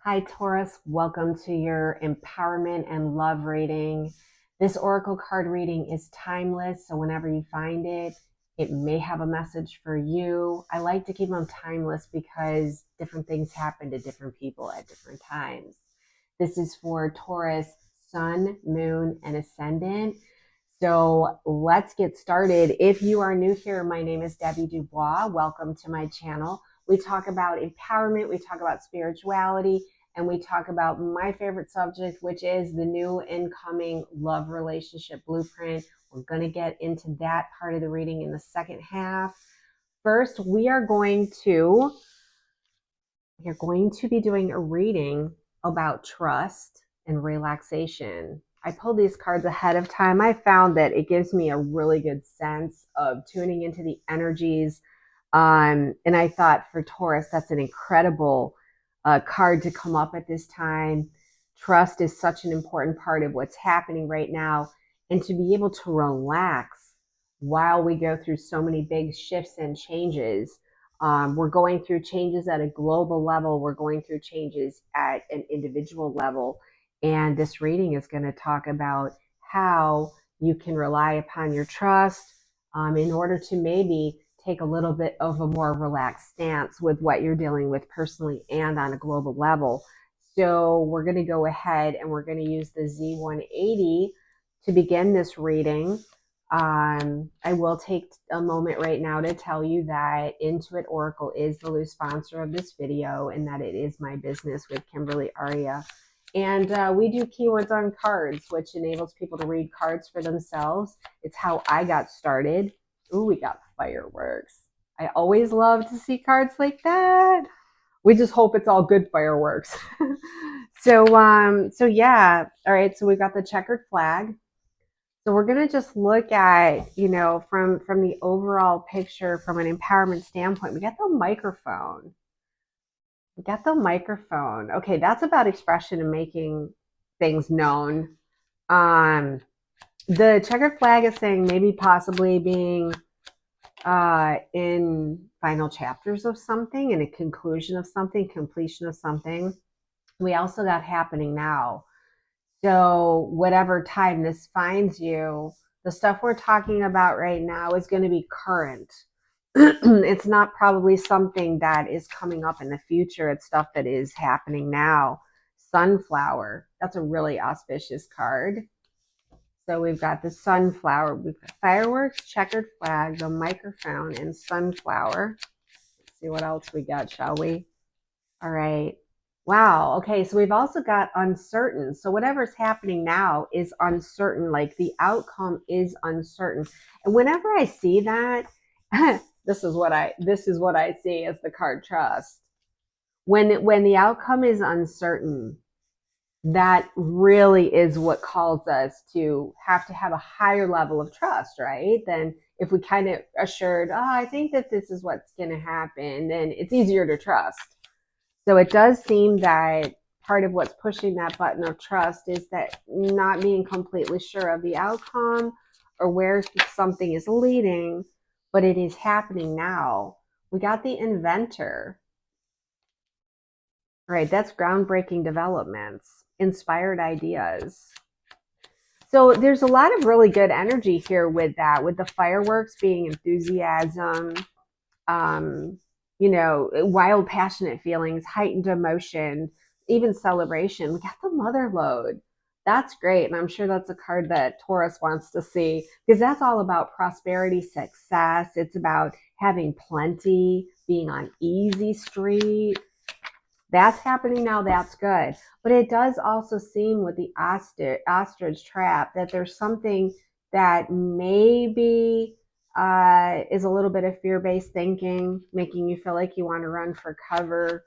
Hi, Taurus. Welcome to your empowerment and love reading. This oracle card reading is timeless, so whenever you find it, it may have a message for you. I like to keep them timeless because different things happen to different people at different times. This is for Taurus, Sun, Moon, and Ascendant. So let's get started. If you are new here, my name is Debbie Dubois. Welcome to my channel. We talk about empowerment, we talk about spirituality, and we talk about my favorite subject, which is the new incoming love relationship blueprint. We're going to get into that part of the reading in the second half. First, we're going to be doing a reading about trust and relaxation. I pulled these cards ahead of time. I found that it gives me a really good sense of tuning into the energies. And I thought for Taurus, that's an incredible card to come up at this time. Trust is such an important part of what's happening right now. And to be able to relax while we go through so many big shifts and changes. We're going through changes at a global level. We're going through changes at an individual level. And this reading is going to talk about how you can rely upon your trust in order to maybe take a little bit of a more relaxed stance with what you're dealing with personally and on a global level. So we're going to go ahead and we're going to use the Z180 to begin this reading. I will take a moment right now to tell you that Intuit Oracle is the loose sponsor of this video and that it is my business with Kimberly Aria. And we do keywords on cards, which enables people to read cards for themselves. It's how I got started. Ooh, we got fireworks. I always love to see cards like that. We just hope it's all good fireworks. So yeah. All right. So we've got the checkered flag. So we're going to just look at, from the overall picture, from an empowerment standpoint. We got the microphone. Okay, that's about expression and making things known. The checkered flag is saying maybe possibly being in final chapters of something, in a conclusion of something, completion of something. We also got happening now. So whatever time this finds you, the stuff we're talking about right now is going to be current. It's not probably something that is coming up in the future. It's stuff that is happening now. Sunflower. That's a really auspicious card. So we've got the sunflower. We've got fireworks, checkered flag, the microphone, and sunflower. Let's see what else we got, shall we? All right. Wow. Okay. So we've also got uncertain. So whatever's happening now is uncertain. Like the outcome is uncertain. And whenever I see that, this is what I see as the card trust. When the outcome is uncertain, that really is what calls us to have a higher level of trust, right? Than if we kind of assured, I think that this is what's going to happen, then it's easier to trust. So it does seem that part of what's pushing that button of trust is that not being completely sure of the outcome or where something is leading, but it is happening now. We got the inventor. Right, that's groundbreaking developments, inspired ideas. So there's a lot of really good energy here with that, with the fireworks being enthusiasm, wild, passionate feelings, heightened emotion, even celebration. We got the mother lode. That's great. And I'm sure that's a card that Taurus wants to see because that's all about prosperity, success. It's about having plenty, being on easy street. That's happening now. That's good. But it does also seem with the ostrich trap that there's something that maybe is a little bit of fear-based thinking, making you feel like you want to run for cover.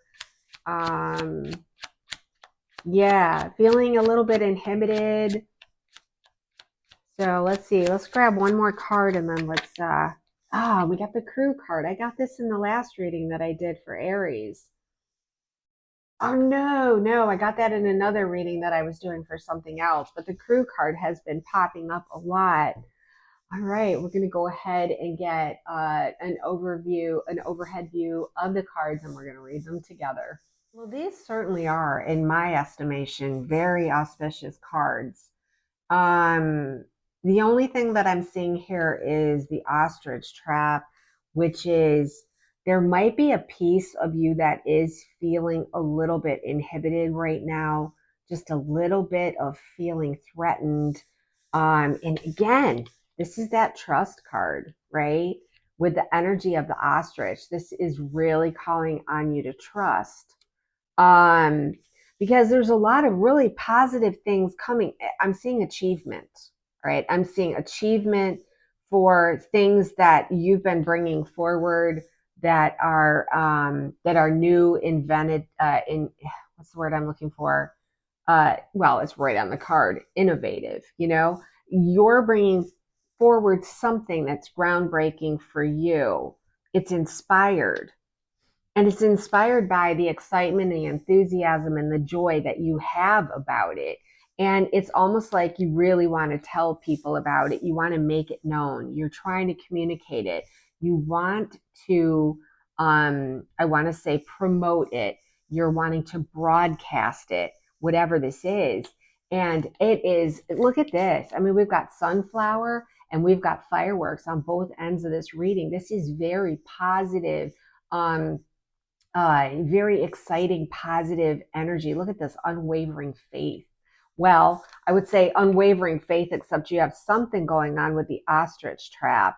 Yeah, feeling a little bit inhibited. So let's see. Let's grab one more card and then let's, we got the crew card. I got this in the last reading that I did for Aries. Oh, no, I got that in another reading that I was doing for something else, but the crew card has been popping up a lot. All right, we're going to go ahead and get an overhead view of the cards, and we're going to read them together. Well, these certainly are, in my estimation, very auspicious cards. Um, the only thing that I'm seeing here is the ostrich trap, which is there might be a piece of you that is feeling a little bit inhibited right now, just a little bit of feeling threatened. And again, this is that trust card, right? With the energy of the ostrich, this is really calling on you to trust, um, because there's a lot of really positive things coming. I'm seeing achievement, right? I'm seeing achievement for things that you've been bringing forward that are new, invented. In what's the word I'm looking for? Well, it's right on the card. Innovative. You're bringing forward something that's groundbreaking for you. It's inspired, and it's inspired by the excitement, the enthusiasm, and the joy that you have about it. And it's almost like you really want to tell people about it. You want to make it known. You're trying to communicate it. You want to, I want to say, promote it. You're wanting to broadcast it, whatever this is. And it is, look at this. I mean, we've got sunflower and we've got fireworks on both ends of this reading. This is very positive, um, very exciting, positive energy. Look at this unwavering faith. Well, I would say unwavering faith, except you have something going on with the ostrich trap.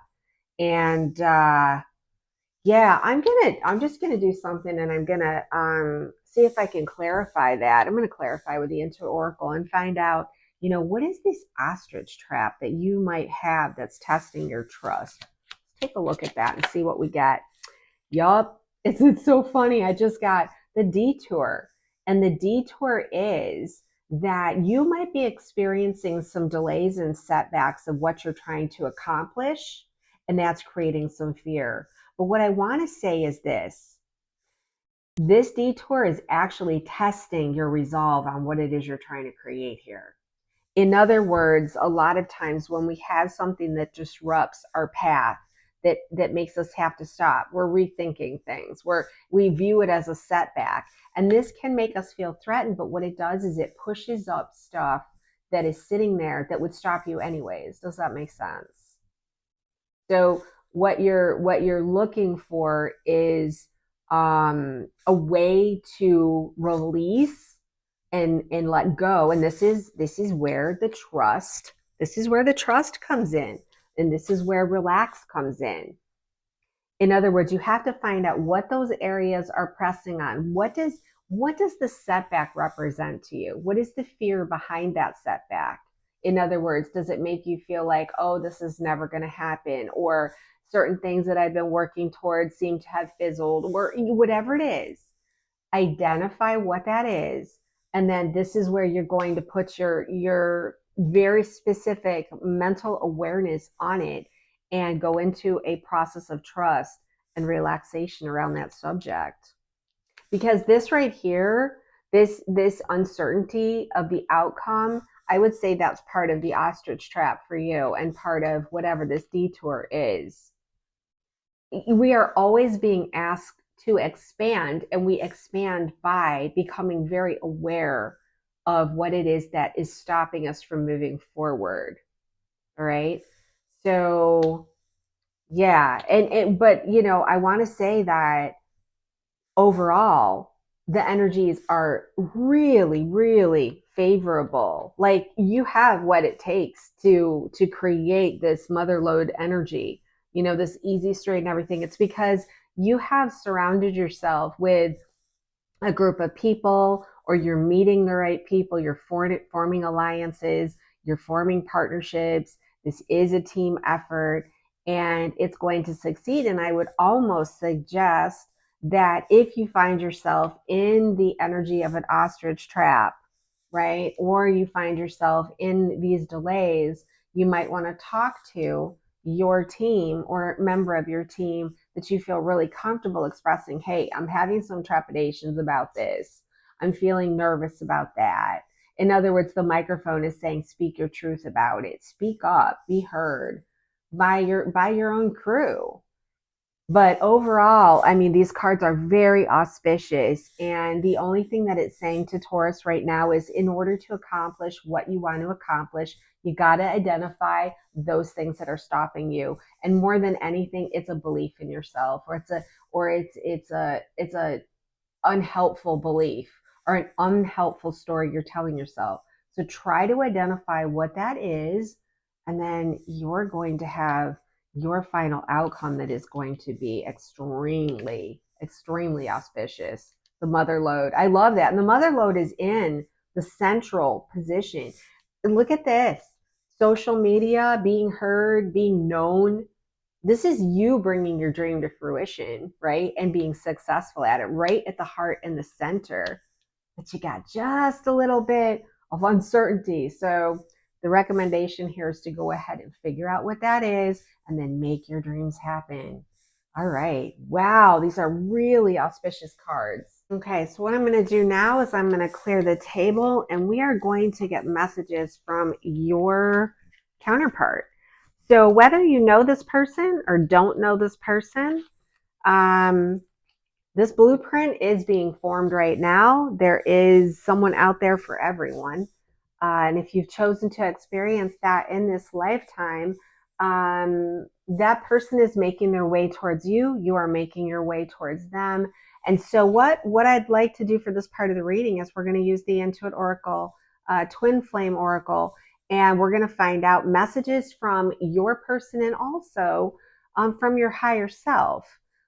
And yeah, I'm just gonna do something, and I'm gonna see if I can clarify that. I'm gonna clarify with the Inter Oracle and find out, what is this ostrich trap that you might have that's testing your trust. Take a look at that and see what we get. Yup. It's so funny. I just got the detour. And the detour is that you might be experiencing some delays and setbacks of what you're trying to accomplish. And that's creating some fear. But what I want to say is this detour is actually testing your resolve on what it is you're trying to create here. In other words, a lot of times when we have something that disrupts our path, that makes us have to stop, we're rethinking things, where we view it as a setback. And this can make us feel threatened, but what it does is it pushes up stuff that is sitting there that would stop you anyways. Does that make sense? So what you're looking for is a way to release and let go. And this is where the trust comes in, and this is where relax comes in. In other words, you have to find out what those areas are pressing on. What does the setback represent to you? What is the fear behind that setback? In other words, does it make you feel like, oh, this is never going to happen, or certain things that I've been working towards seem to have fizzled, or whatever it is? Identify what that is, and then this is where you're going to put your very specific mental awareness on it and go into a process of trust and relaxation around that subject. Because this right here, this uncertainty of the outcome, I would say that's part of the ostrich trap for you, and part of whatever this detour is. We are always being asked to expand, and we expand by becoming very aware of what it is that is stopping us from moving forward. All right. So yeah, but I want to say that overall the energies are really, really favorable. Like, you have what it takes to create this mother lode energy, this easy, straight, and everything. It's because you have surrounded yourself with a group of people, or you're meeting the right people, you're forming alliances, you're forming partnerships. This is a team effort, and it's going to succeed. And I would almost suggest that if you find yourself in the energy of an ostrich trap, right, or you find yourself in these delays, you might want to talk to your team or a member of your team that you feel really comfortable expressing, hey, I'm having some trepidations about this. I'm feeling nervous about that. In other words, the microphone is saying, speak your truth about it. Speak up, be heard by your own crew. But overall, I mean, these cards are very auspicious. And the only thing that it's saying to Taurus right now is in order to accomplish what you want to accomplish, you got to identify those things that are stopping you. And more than anything, it's a belief in yourself, or it's a unhelpful belief or an unhelpful story you're telling yourself. So try to identify what that is, and then you're going to have your final outcome that is going to be extremely, extremely auspicious. The mother lode. I love that. And the mother lode is in the central position. And look at this social media, being heard, being known, this is you bringing your dream to fruition, right? And being successful at it, right at the heart and the center. But you got just a little bit of uncertainty. So the recommendation here is to go ahead and figure out what that is and then make your dreams happen. All right. Wow, these are really auspicious cards. Okay, so what I'm going to do now is I'm going to clear the table and we are going to get messages from your counterpart. So whether you know this person or don't know this person, um, this blueprint is being formed right now. There is someone out there for everyone. And if you've chosen to experience that in this lifetime, that person is making their way towards you. You are making your way towards them. And so what I'd like to do for this part of the reading is we're going to use the Intuit Oracle, Twin Flame Oracle, and we're going to find out messages from your person and also from your higher self,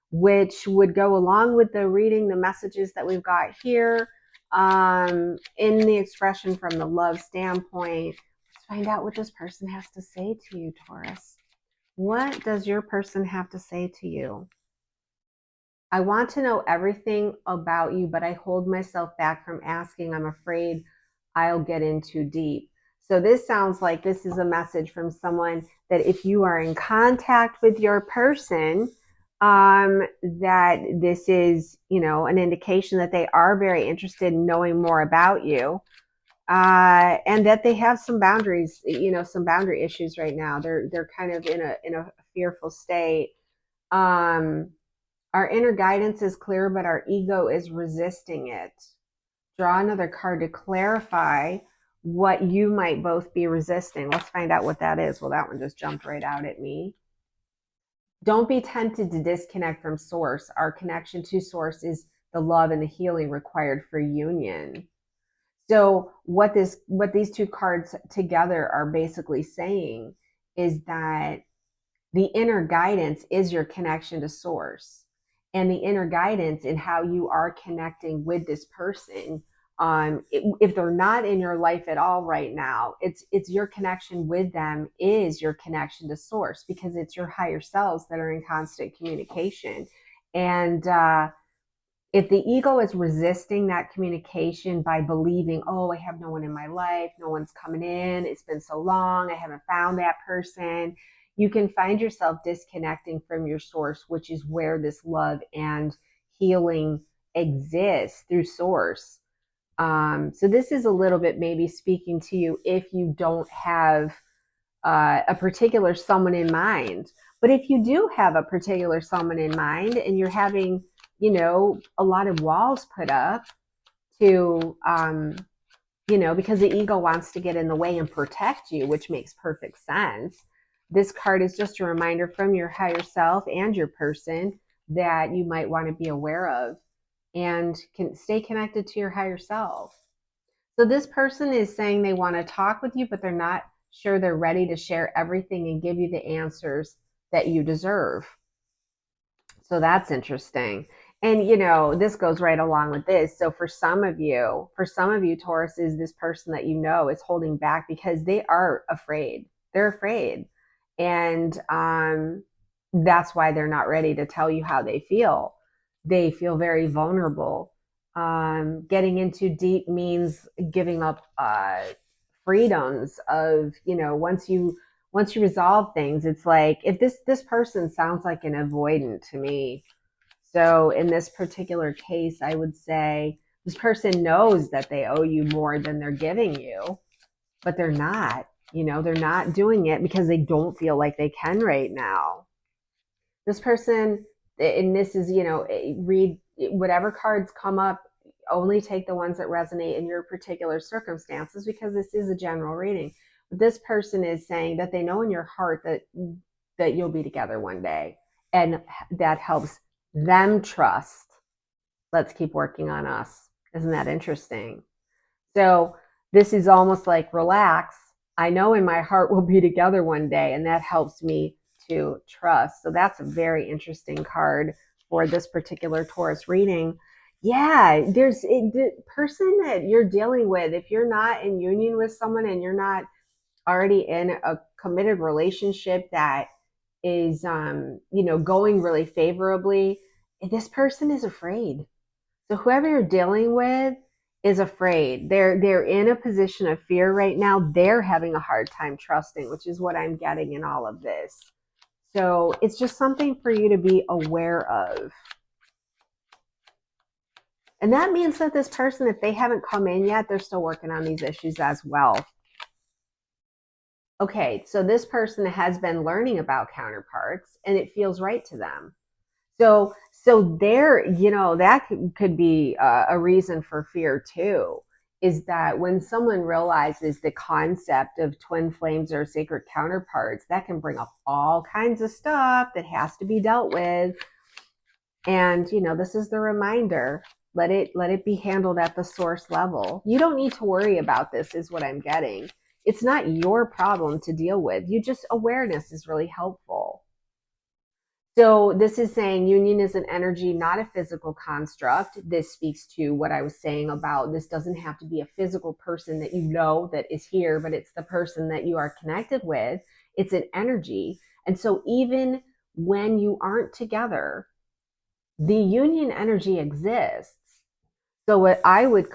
which would go along with the reading, the messages that we've got here in the expression from the love standpoint. Let's find out what this person has to say to you, Taurus. What does your person have to say to you? I want to know everything about you, but I hold myself back from asking. I'm afraid I'll get in too deep. So this sounds like this is a message from someone that if you are in contact with your person, that this is, an indication that they are very interested in knowing more about you, and that they have some boundaries, some boundary issues right now. They're kind of in a fearful state. Our inner guidance is clear, but our ego is resisting it. Draw another card to clarify what you might both be resisting. Let's find out what that is. Well, that one just jumped right out at me. Don't be tempted to disconnect from source. Our connection to source is the love and the healing required for union. So what these two cards together are basically saying is that the inner guidance is your connection to source, and the inner guidance in how you are connecting with this person. If they're not in your life at all right now, it's your connection with them is your connection to source, because it's your higher selves that are in constant communication. And if the ego is resisting that communication by believing, oh, I have no one in my life, no one's coming in, it's been so long, I haven't found that person, you can find yourself disconnecting from your source, which is where this love and healing exists, through source. So this is a little bit maybe speaking to you if you don't have a particular someone in mind. But if you do have a particular someone in mind and you're having, a lot of walls put up to, because the ego wants to get in the way and protect you, which makes perfect sense. This card is just a reminder from your higher self and your person that you might want to be aware of and can stay connected to your higher self. So this person is saying they want to talk with you, but they're not sure they're ready to share everything and give you the answers that you deserve. So that's interesting. And this goes right along with this. So for some of you, Taurus, is this person that is holding back because they are afraid. They're afraid. And that's why they're not ready to tell you how they feel. They feel very vulnerable. Getting into deep means giving up freedoms of, once you resolve things, it's like, if this person sounds like an avoidant to me. So in this particular case, I would say this person knows that they owe you more than they're giving you, but they're not, they're not doing it because they don't feel like they can right now. This person And this is, read whatever cards come up, only take the ones that resonate in your particular circumstances, because this is a general reading. But this person is saying that they know in your heart that you'll be together one day, and that helps them trust. Let's keep working on us. Isn't that interesting? So this is almost like, relax. I know in my heart we'll be together one day, and that helps me to trust. So that's a very interesting card for this particular Taurus reading. Yeah, the person that you're dealing with, if you're not in union with someone and you're not already in a committed relationship that is going really favorably, this person is afraid. So whoever you're dealing with is afraid. They're in a position of fear right now. They're having a hard time trusting, which is what I'm getting in all of this. So it's just something for you to be aware of. And that means that this person, if they haven't come in yet, they're still working on these issues as well. Okay, so this person has been learning about counterparts, and it feels right to them. So there, that could be a reason for fear too, is that when someone realizes the concept of twin flames or sacred counterparts, that can bring up all kinds of stuff that has to be dealt with. And, this is the reminder. Let it be handled at the source level. You don't need to worry about this, is what I'm getting. It's not your problem to deal with. Awareness is really helpful. So this is saying union is an energy, not a physical construct. This speaks to what I was saying about this doesn't have to be a physical person that that is here, but it's the person that you are connected with. It's an energy. And so even when you aren't together, the union energy exists. So what I would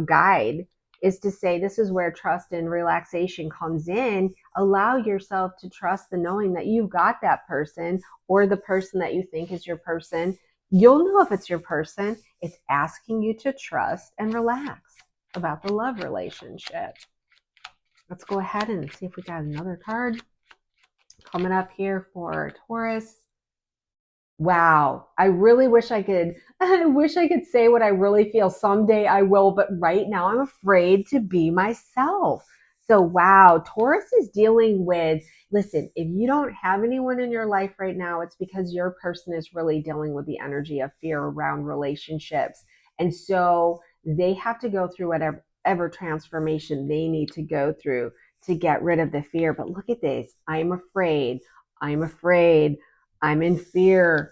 guide, is to say this is where trust and relaxation comes in. Allow yourself to trust the knowing that you've got that person, or the person that you think is your person. You'll know if it's your person. It's asking you to trust and relax about the love relationship. Let's go ahead and see if we got another card coming up here for Taurus. Wow. I wish I could say what I really feel. Someday I will, but right now I'm afraid to be myself. So wow, Taurus is dealing with, listen, if you don't have anyone in your life right now, it's because your person is really dealing with the energy of fear around relationships. And so they have to go through whatever transformation they need to go through to get rid of the fear. But look at this. I'm afraid. I'm in fear,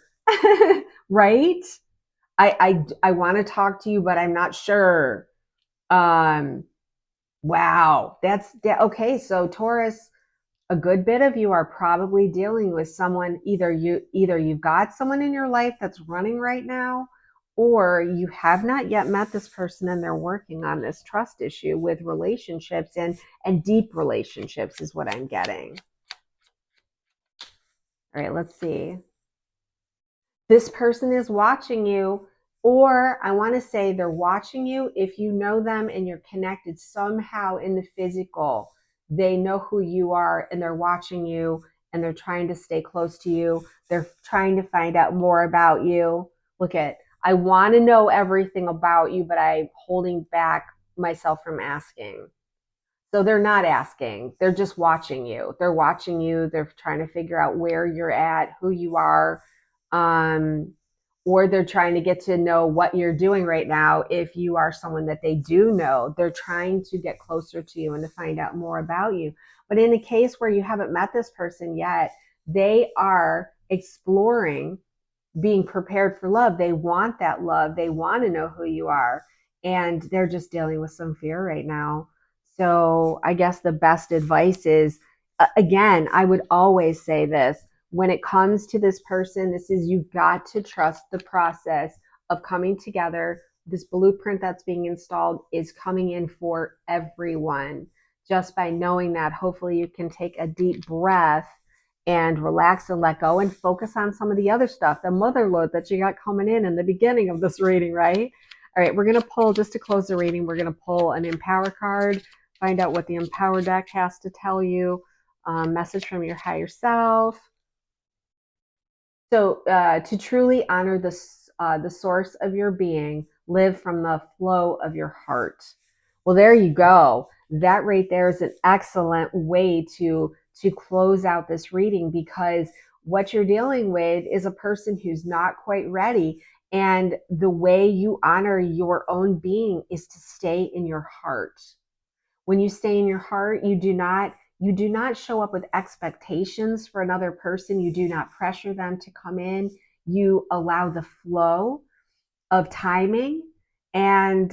right? I want to talk to you, but I'm not sure. Wow, okay. So Taurus, a good bit of you are probably dealing with someone. Either you've got someone in your life that's running right now, or you have not yet met this person and they're working on this trust issue with relationships, and deep relationships is what I'm getting. All right, let's see. This person is watching you, or I want to say they're watching you. If you know them and you're connected somehow in the physical, they know who you are and they're watching you and they're trying to stay close to you. They're trying to find out more about you. I want to know everything about you, but I'm holding back myself from asking. So they're not asking, they're just watching you. They're watching you. They're trying to figure out where you're at, who you are, or they're trying to get to know what you're doing right now. If you are someone that they do know, they're trying to get closer to you and to find out more about you. But in a case where you haven't met this person yet, they are exploring being prepared for love. They want that love. They want to know who you are. And they're just dealing with some fear right now. So I guess the best advice is, again, I would always say this. When it comes to this person, you've got to trust the process of coming together. This blueprint that's being installed is coming in for everyone. Just by knowing that, hopefully you can take a deep breath and relax and let go and focus on some of the other stuff, the mother load that you got coming in the beginning of this reading, right? All right, we're going to pull, just to close the reading, we're going to pull an Empower card, find out what the Empower deck has to tell you, message from your higher self. So, to truly honor the source of your being, live from the flow of your heart. Well, there you go. That right there is an excellent way to close out this reading, because what you're dealing with is a person who's not quite ready. And the way you honor your own being is to stay in your heart. When you stay in your heart, you do not show up with expectations for another person. You do not pressure them to come in. You allow the flow of timing, and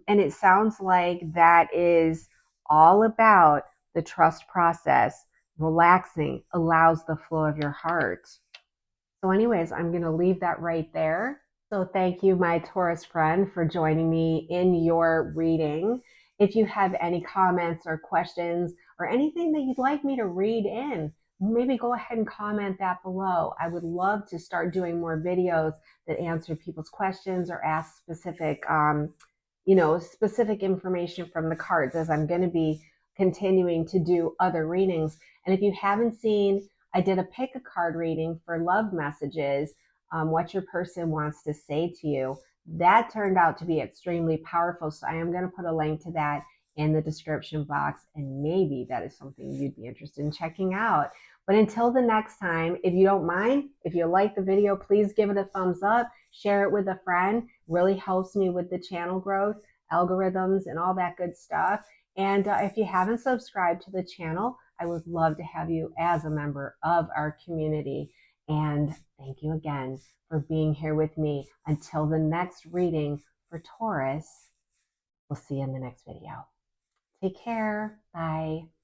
it sounds like that is all about the trust process. Relaxing allows the flow of your heart. So, anyways, I'm going to leave that right there. So, thank you, my Taurus friend, for joining me in your reading. If you have any comments or questions or anything that you'd like me to read in, maybe go ahead and comment that below. I would love to start doing more videos that answer people's questions or ask specific information from the cards, as I'm going to be continuing to do other readings. And if you haven't seen, I did a pick a card reading for love messages, what your person wants to say to you. That turned out to be extremely powerful. So I am going to put a link to that in the description box, and maybe that is something you'd be interested in checking out. But until the next time, if you don't mind, if you like the video, please give it a thumbs up, share it with a friend. Really helps me with the channel growth, algorithms, and all that good stuff. And if you haven't subscribed to the channel, I would love to have you as a member of our community. And thank you again for being here with me. Until the next reading for Taurus, we'll see you in the next video. Take care. Bye.